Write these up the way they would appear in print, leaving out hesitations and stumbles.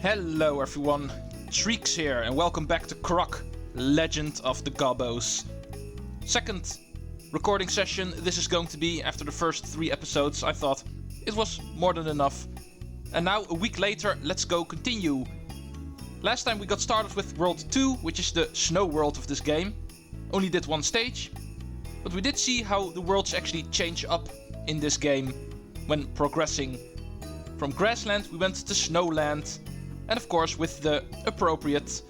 Hello everyone, Treecks here and welcome back to Croc, Legend of the Gobbos. Second recording session this is going to be. After the first 3 episodes I thought it was more than enough. And now a week later, let's go continue. Last time we got started with World 2, which is the snow world of this game. Only did 1 stage, but we did see how the worlds actually change up in this game when progressing. From grassland we went to snowland, and of course with the appropriate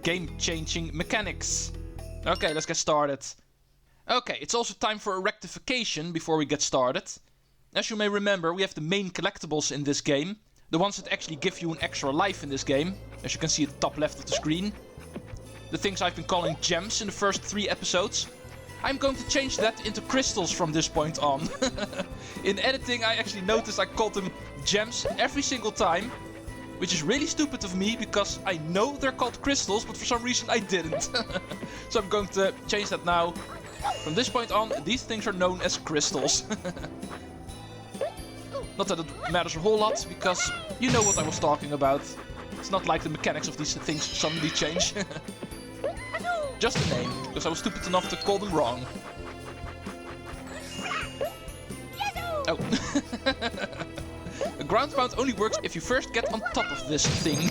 game-changing mechanics. Okay, let's get started. Okay, it's also time for a rectification before we get started. As you may remember, we have the main collectibles in this game. The ones that actually give you an extra life in this game. As you can see at the top left of the screen. The things I've been calling gems in the first 3 episodes. I'm going to change that into crystals from this point on. In editing I actually noticed I called them gems every single time. Which is really stupid of me, because I know they're called crystals, but for some reason I didn't. So I'm going to change that now. From this point on, these things are known as crystals. Not that it matters a whole lot, because you know what I was talking about. It's not like the mechanics of these things suddenly change. Just the name, because I was stupid enough to call them wrong. Oh. A ground pound only works if you first get on top of this thing.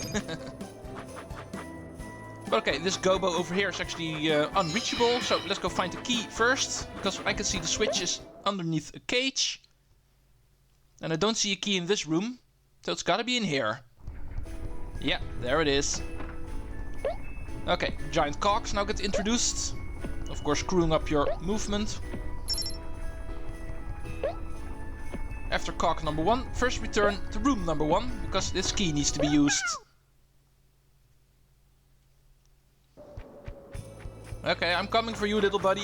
But okay, this Gobbo over here is actually unreachable, so let's go find the key first, because I can see the switch is underneath a cage. And I don't see a key in this room, so it's gotta be in here. Yeah, there it is. Okay, giant cogs now get introduced. Of course, screwing up your movement. After cog number 1, first return to room number 1, because this key needs to be used. Okay, I'm coming for you, little buddy.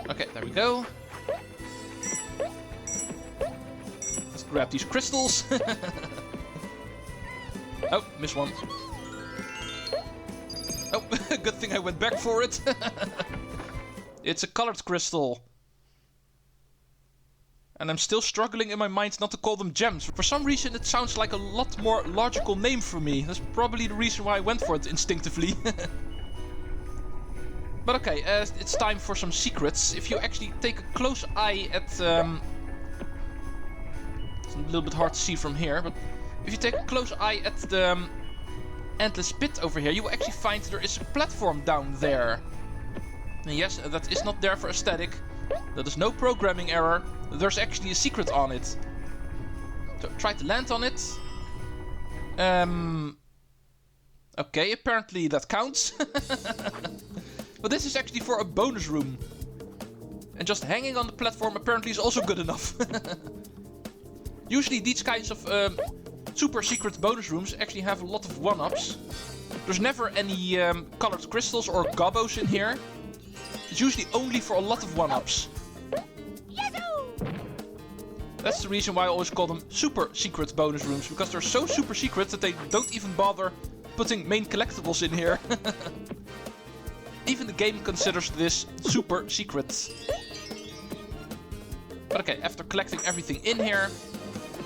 Okay, there we go. Let's grab these crystals. Oh, missed one. Oh, good thing I went back for it. It's a colored crystal. And I'm still struggling in my mind not to call them gems. For some reason it sounds like a lot more logical name for me. That's probably the reason why I went for it instinctively. But okay, it's time for some secrets. If you actually take a close eye at... it's a little bit hard to see from here, but... If you take a close eye at the endless pit over here, you will actually find there is a platform down there. And yes, that is not there for aesthetic. That is no programming error. There's actually a secret on it. So try to land on it. Okay, apparently that counts. But this is actually for a bonus room. And just hanging on the platform apparently is also good enough. Usually these kinds of super secret bonus rooms actually have a lot of 1-ups. There's never any colored crystals or Gobbos in here. It's usually only for a lot of 1-ups. That's the reason why I always call them super secret bonus rooms, because they're so super secret that they don't even bother putting main collectibles in here. Even the game considers this super secret. But okay, after collecting everything in here,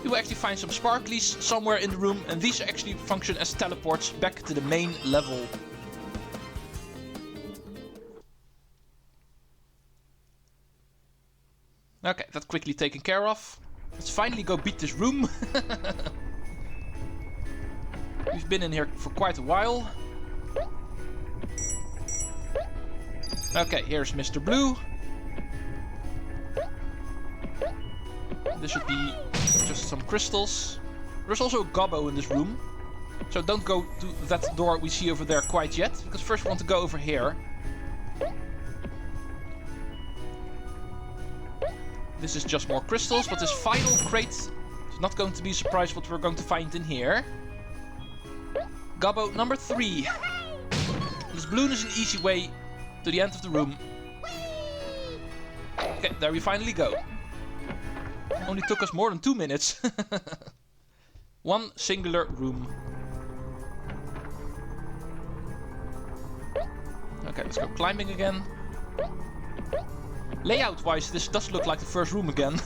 you will actually find some sparklies somewhere in the room, and these actually function as teleports back to the main level. Okay, that's quickly taken care of. Let's finally go beat this room. We've been in here for quite a while. Okay, here's Mr. Blue. This should be just some crystals. There's also a Gobbo in this room. So don't go to that door we see over there quite yet, because first we want to go over here. This is just more crystals, but this final crate is not going to be a surprise what we're going to find in here. Gobbo number 3. This balloon is an easy way to the end of the room. Okay, there we finally go. Only took us more than 2 minutes. One singular room. Okay, let's go climbing again. Layout-wise, this does look like the first room again.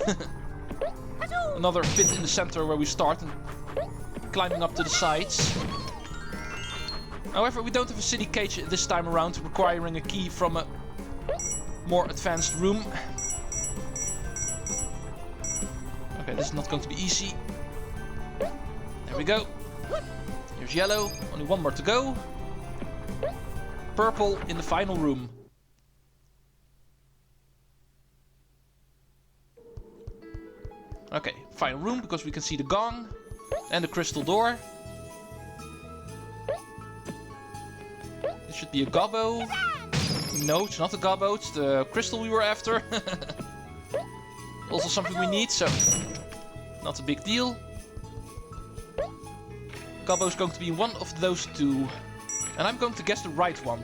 Another pit in the center where we start and climbing up to the sides. However, we don't have a city cage this time around, requiring a key from a more advanced room. Okay, this is not going to be easy. There we go. Here's yellow. Only one more to go. Purple in the final room. Okay, final room because we can see the gong and the crystal door. This should be a gobbo. No, it's not a gobbo, it's the crystal we were after. Also something we need, so not a big deal. Gobbo is going to be one of those two. And I'm going to guess the right one.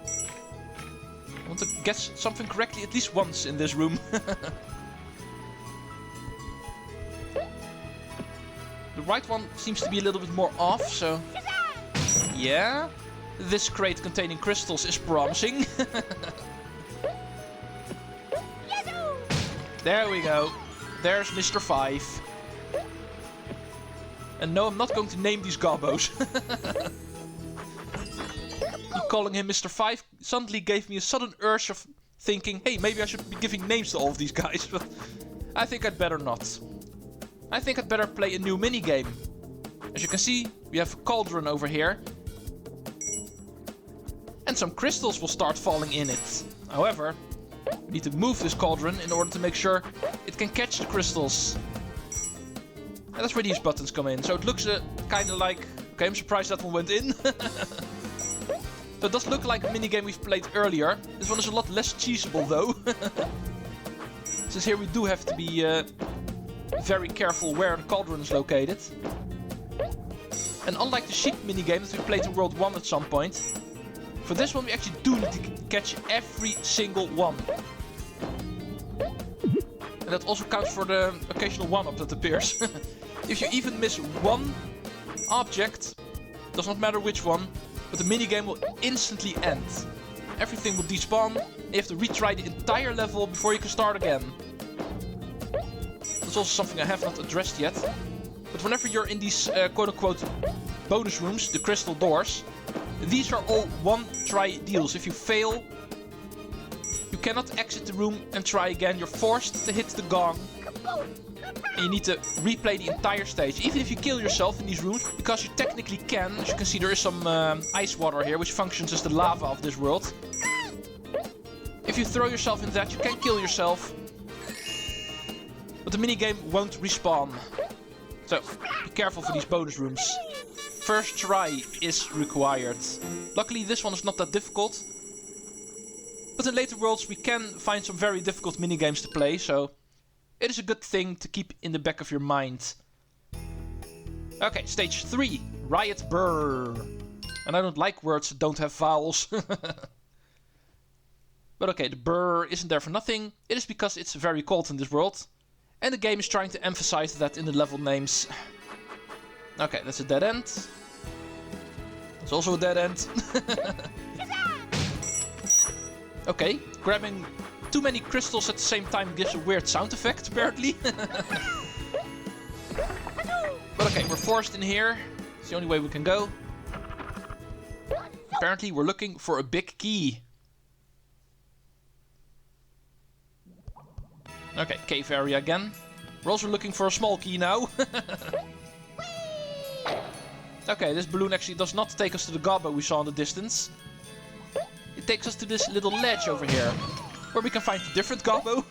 I want to guess something correctly at least once in this room. The right one seems to be a little bit more off, so... Yeah, this crate containing crystals is promising. There we go. There's Mr. 5. And no, I'm not going to name these Gobbos. Calling him Mr. 5 suddenly gave me a sudden urge of thinking, hey, maybe I should be giving names to all of these guys, but I think I'd better not. I think I'd better play a new minigame. As you can see, we have a cauldron over here. And some crystals will start falling in it. However, we need to move this cauldron in order to make sure it can catch the crystals. And that's where these buttons come in. So it looks kind of like... Okay, I'm surprised that one went in. So it does look like a minigame we've played earlier. This one is a lot less cheesable though. Since here we do have to be very careful where the cauldron is located. And unlike the sheep minigame that we played in World 1 at some point, for this one we actually do need to catch every single one. And that also counts for the occasional one-up that appears. If you even miss one object, does not matter which one, but the minigame will instantly end. Everything will despawn, and you have to retry the entire level before you can start again. That's also something I have not addressed yet. But whenever you're in these quote-unquote bonus rooms, the crystal doors, these are all one-try deals. If you fail, you cannot exit the room and try again. You're forced to hit the gong. And you need to replay the entire stage. Even if you kill yourself in these rooms, because you technically can. As you can see, there is some ice water here, which functions as the lava of this world. If you throw yourself into that, you can kill yourself. But the minigame won't respawn. So, be careful for these bonus rooms. First try is required. Luckily, this one is not that difficult. But in later worlds, we can find some very difficult minigames to play, so... It is a good thing to keep in the back of your mind. Okay, stage 3. Riot Brrrr. And I don't like words that don't have vowels. But okay, the brrr isn't there for nothing. It is because it's very cold in this world. And the game is trying to emphasize that in the level names. Okay, that's a dead end. That's also a dead end. Okay, grabbing too many crystals at the same time gives a weird sound effect, apparently. But okay, we're forced in here. It's the only way we can go. Apparently, we're looking for a big key. Okay, cave area again. We're also looking for a small key now. Okay, this balloon actually does not take us to the gobbo we saw in the distance. It takes us to this little ledge over here, where we can find a different gobbo.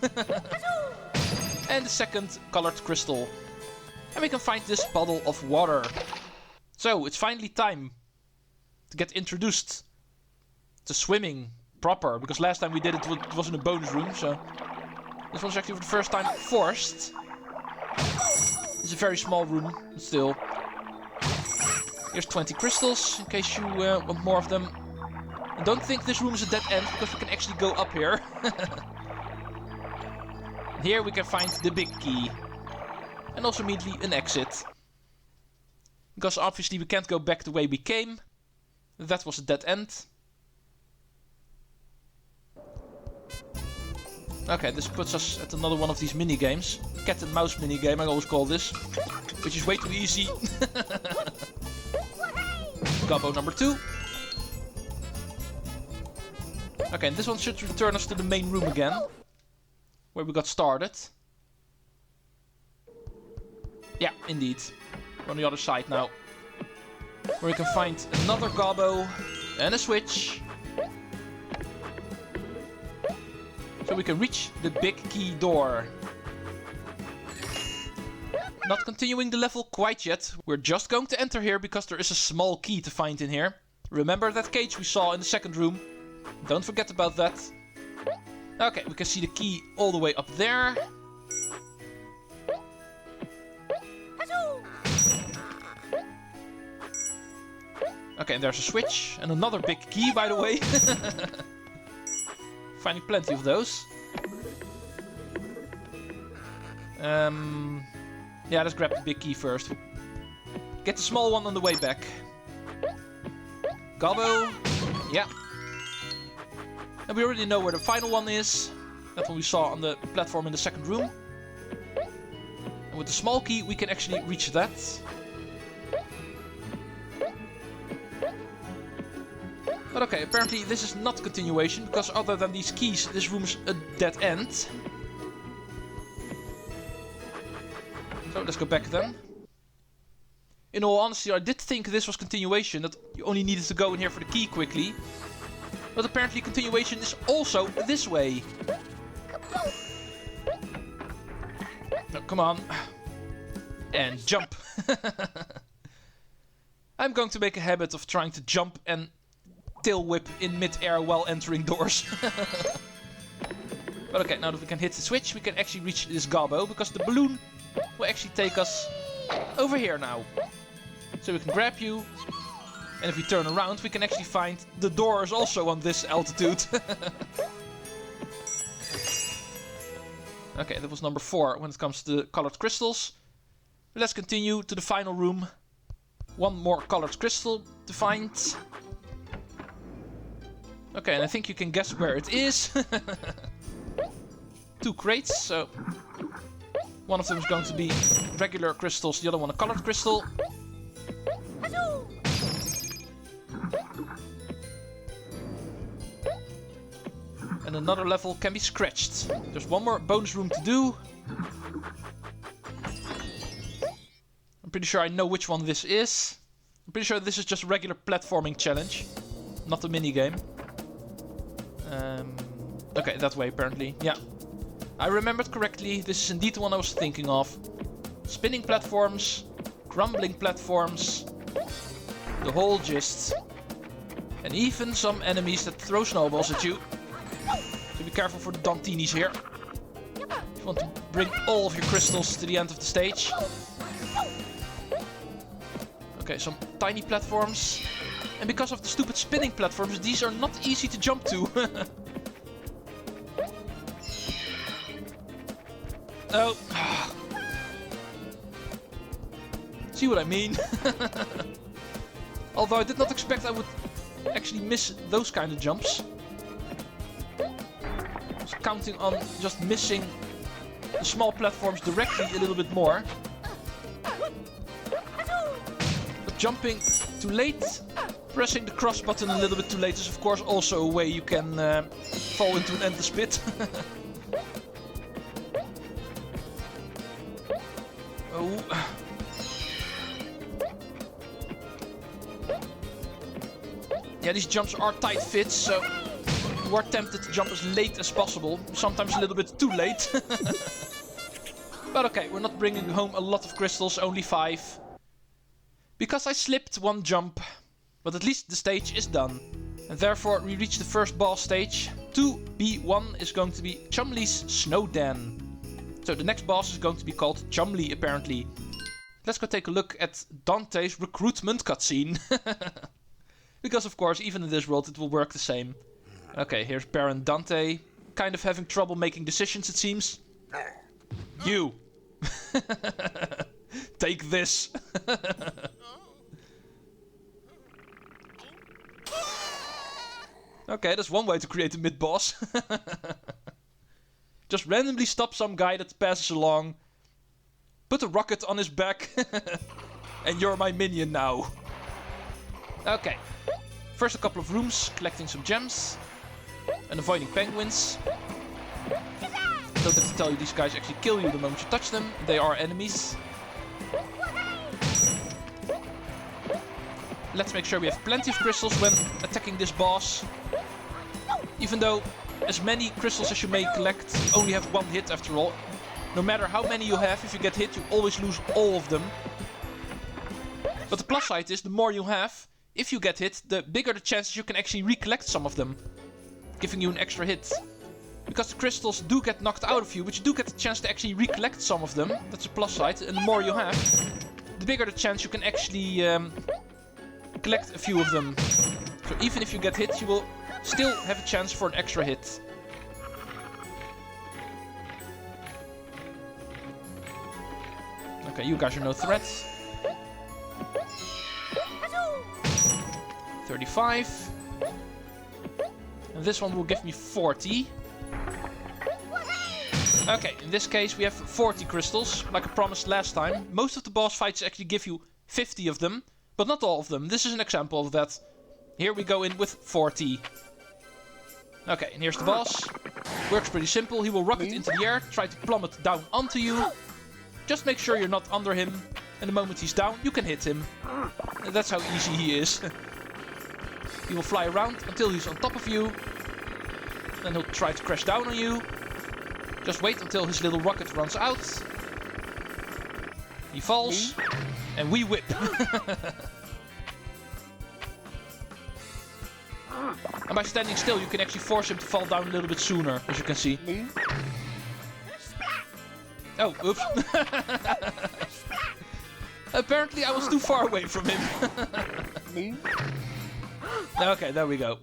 And the second colored crystal. And we can find this bottle of water. So, it's finally time to get introduced to swimming proper. Because last time we did it, it was in a bonus room, so... This one's actually for the first time forced. It's a very small room, but still. Here's 20 crystals, in case you want more of them. I don't think this room is a dead end, because we can actually go up here. Here we can find the big key. And also immediately an exit. Because obviously we can't go back the way we came. That was a dead end. Okay, this puts us at another one of these mini games. Cat and mouse mini game, I always call this. Which is way too easy. Gobbo number 2. Okay, and this one should return us to the main room again. Where we got started. Yeah, indeed. We're on the other side now. Where we can find another Gobbo and a switch. So we can reach the big key door. Not continuing the level quite yet. We're just going to enter here because there is a small key to find in here. Remember that cage we saw in the second room? Don't forget about that. Okay, we can see the key all the way up there. Okay, and there's a switch and another big key, by the way. Finding plenty of those. Yeah, let's grab the big key first. Get the small one on the way back. Gobbo. Yeah. And we already know where the final one is. That one we saw on the platform in the second room. And with the small key we can actually reach that. But okay, apparently this is not continuation, because other than these keys, this room's a dead end. So let's go back then. In all honesty, I did think this was continuation, that you only needed to go in here for the key quickly. But apparently continuation is also this way. No, come on. And jump. I'm going to make a habit of trying to jump and tail whip in mid-air while entering doors. But okay, now that we can hit the switch, we can actually reach this Gobbo, because the balloon will actually take us over here now. So we can grab you, and if we turn around, we can actually find the doors also on this altitude. Okay, that was number 4 when it comes to the colored crystals. Let's continue to the final room. One more colored crystal to find. Okay, and I think you can guess where it is. 2 crates, so one of them is going to be regular crystals, the other one a colored crystal. And another level can be scratched. There's one more bonus room to do. I'm pretty sure I know which one this is. I'm pretty sure this is just a regular platforming challenge, not a minigame. Okay, that way apparently. Yeah. I remembered correctly. This is indeed the one I was thinking of. Spinning platforms, crumbling platforms, the whole gist. And even some enemies that throw snowballs at you. So be careful for the Dantinis here. If you want to bring all of your crystals to the end of the stage. Okay, some tiny platforms. And because of the stupid spinning platforms, these are not easy to jump to. Oh. See what I mean? Although I did not expect I would actually miss those kind of jumps. I was counting on just missing the small platforms directly a little bit more. But jumping too late, pressing the cross button a little bit too late is of course also a way you can fall into an endless pit. Oh. Yeah, these jumps are tight fits, so you are tempted to jump as late as possible. Sometimes a little bit too late. But okay, we're not bringing home a lot of crystals, only 5. Because I slipped one jump. But at least the stage is done. And therefore we reach the first boss stage. 2B1 is going to be Chumly's Snow Den. So the next boss is going to be called Chumly, apparently. Let's go take a look at Dante's recruitment cutscene. Because of course, even in this world, it will work the same. Okay, here's Baron Dante. Kind of having trouble making decisions, it seems. You! Take this! Okay, that's one way to create a mid-boss. Just randomly stop some guy that passes along. Put a rocket on his back. And you're my minion now. Okay. First a couple of rooms, collecting some gems. And avoiding penguins. Don't have to tell you, these guys actually kill you the moment you touch them. They are enemies. Let's make sure we have plenty of crystals when attacking this boss. Even though as many crystals as you may collect, you only have one hit after all. No matter how many you have, if you get hit, you always lose all of them. But the plus side is, the more you have, if you get hit, the bigger the chances you can actually recollect some of them, giving you an extra hit. Because the crystals do get knocked out of you, but you do get the chance to actually recollect some of them. That's a plus side. And the more you have, the bigger the chance you can actually collect a few of them. So even if you get hit, you will still have a chance for an extra hit. Okay, you guys are no threat. 35. And this one will give me 40. Okay, in this case we have 40 crystals, like I promised last time. Most of the boss fights actually give you 50 of them, but not all of them. This is an example of that. Here we go in with 40. Okay, and here's the boss. Works pretty simple. He will rocket into the air, try to plummet down onto you. Just make sure you're not under him, and the moment he's down, you can hit him. And that's how easy he is. He will fly around until he's on top of you. Then he'll try to crash down on you. Just wait until his little rocket runs out. He falls, and we whip. And by standing still, you can actually force him to fall down a little bit sooner, as you can see. Oh, oops. Apparently I was too far away from him. Okay, there we go.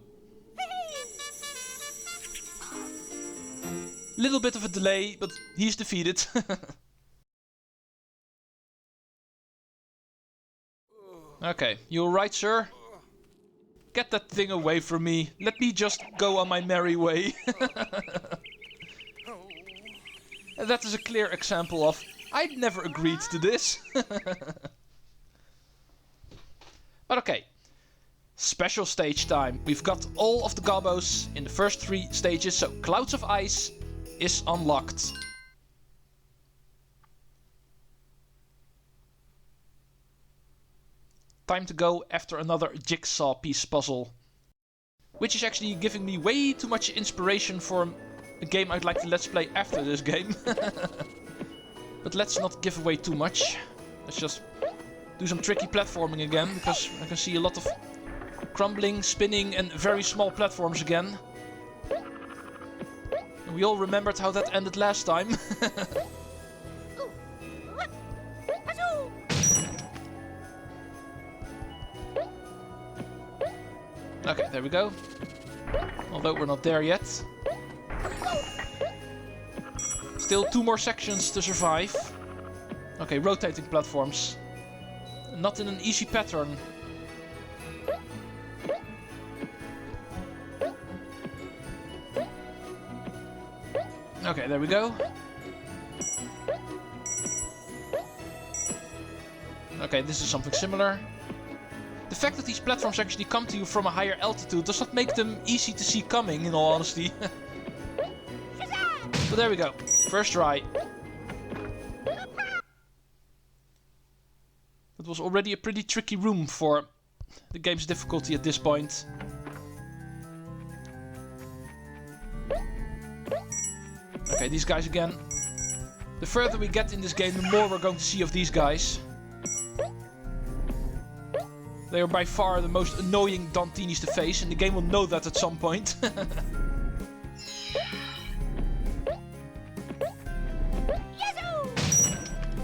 Little bit of a delay, but he's defeated. Okay, you alright, sir? Get that thing away from me. Let me just go on my merry way. And that is a clear example of, I'd never agreed to this. But okay. Special stage time. We've got all of the Gobbos in the first 3 stages, so Clouds of Ice is unlocked. Time to go after another jigsaw piece puzzle. Which is actually giving me way too much inspiration for a game I'd like to let's play after this game. But let's not give away too much. Let's just do some tricky platforming again, because I can see a lot of crumbling, spinning and very small platforms again. And we all remembered how that ended last time. Okay, there we go. Although we're not there yet. Still 2 more sections to survive. Okay, rotating platforms. Not in an easy pattern. Okay, there we go. Okay, this is something similar. The fact that these platforms actually come to you from a higher altitude does not make them easy to see coming, in all honesty. But there we go. First try. That was already a pretty tricky room for the game's difficulty at this point. Okay, these guys again. The further we get in this game, the more we're going to see of these guys. They are by far the most annoying Dantinis to face, and the game will know that at some point.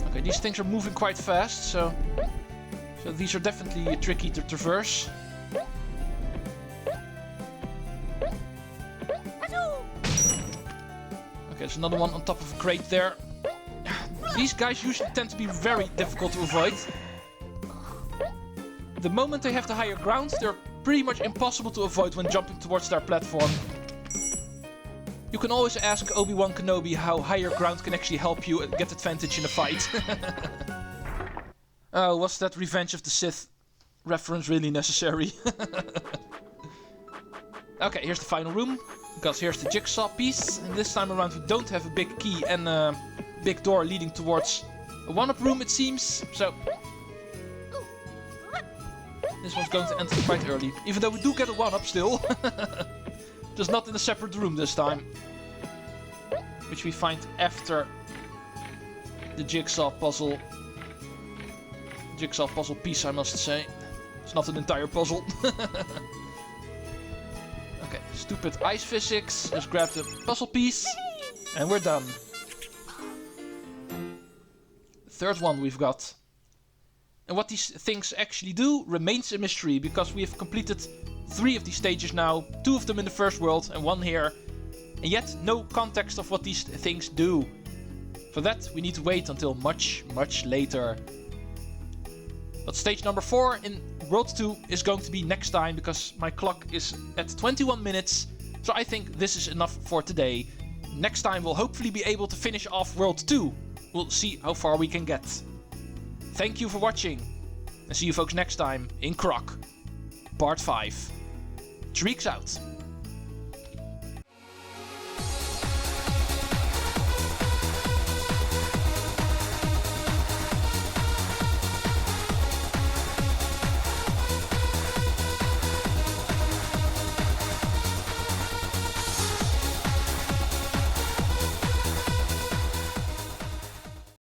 Okay, these things are moving quite fast, so these are definitely tricky to traverse. Okay, there's another one on top of a crate there. These guys usually tend to be very difficult to avoid. The moment they have the higher ground, they're pretty much impossible to avoid when jumping towards their platform. You can always ask Obi-Wan Kenobi how higher ground can actually help you get advantage in a fight. Oh, was that Revenge of the Sith reference really necessary? Okay, here's the final room. Because here's the jigsaw piece. And this time around we don't have a big key and a big door leading towards a one-up room, it seems. So this one's going to enter quite early. Even though we do get a one-up still. Just not in a separate room this time. Which we find after the jigsaw puzzle. Jigsaw puzzle piece, I must say. It's not an entire puzzle. Okay, stupid ice physics. Just grab the puzzle piece. And we're done. Third one we've got. And what these things actually do remains a mystery, because we have completed 3 of these stages now, 2 of them in the first world and 1 here, and yet no context of what these things do. For that we need to wait until much, much later. But stage number 4 in World 2 is going to be next time, because my clock is at 21 minutes, so I think this is enough for today. Next time we'll hopefully be able to finish off World 2. We'll see how far we can get. Thank you for watching, and see you folks next time in Croc, Part 5. Treecks out.